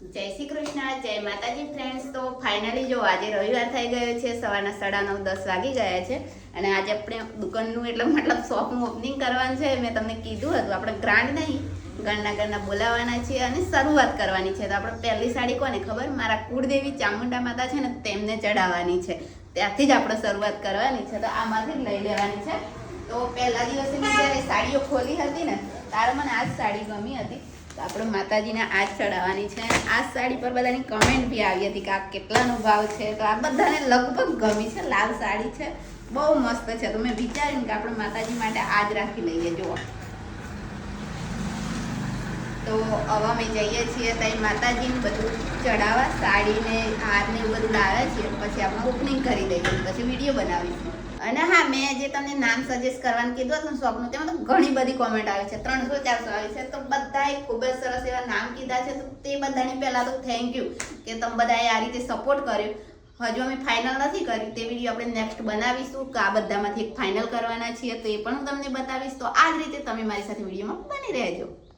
જય શ્રી કૃષ્ણ, જય માતાજી ફ્રેન્ડ્સ. તો ફાઇનલી જો આજે રવિવાર થઈ ગયો છે, સવારના 9:30-10 વાગી ગયા છે અને આજે આપણે દુકાનનું એટલે મતલબ શોપનું ઓપનિંગ કરવાનું છે. મેં તમને કીધું હતું આપણે ગ્રાન્ડ નહીં, ઘરના બોલાવવાના છીએ અને શરૂઆત કરવાની છે. તો આપણે પહેલી સાડી કોને ખબર? મારા કુળદેવી ચામુંડા માતા છે ને, તેમને ચડાવવાની છે. ત્યાંથી જ આપણે શરૂઆત કરવાની છે. તો આમાંથી જ લઈ લેવાની છે. તો પહેલા દિવસે મેં જ્યારે સાડીઓ ખોલી હતી ને, ત્યારે મને આ જ સાડી ગમી હતી. તો આપણે માતાજીને આ જ ચડાવવાની છે. આ સાડી પર બધાની કમેન્ટ બી આવી હતી કે આ કેટલાનો ભાવ છે. તો આ બધાને લગભગ ગમી છે. લાલ સાડી છે, બહુ મસ્ત છે. તો મેં વિચાર્યું કે આપણે માતાજી માટે આ જ રાખી લઈએ. જુઓ, તો હવે અમે જઈએ છીએ ત્યાં માતાજીને બધું ચડાવવા, સાડીને હારને એવું બધું લાવ્યા છીએ. પછી આપણે ઓપનિંગ કરી દઈએ, પછી વિડીયો બનાવીશું. અને હા, મેં જે તમને નામ સજેસ્ટ કરવાનું કીધું હતું શોપનું, તેમાં તો ઘણી બધી કોમેન્ટ આવી છે, 300-400 આવી છે. તો બધાએ ખૂબ જ સરસ એવા નામ કીધા છે. તો તે બધાની પહેલાં તો થેન્ક યુ કે તમે બધાએ આ રીતે સપોર્ટ કર્યો. હજુ અમે ફાઇનલ નથી કર્યું, તે વિડીયો આપણે નેક્સ્ટ બનાવીશું કે આ બધામાંથી એક ફાઇનલ કરવાના છીએ. તો એ પણ હું તમને બતાવીશ. તો આ જ રીતે તમે મારી સાથે વિડીયોમાં બની રહેજો.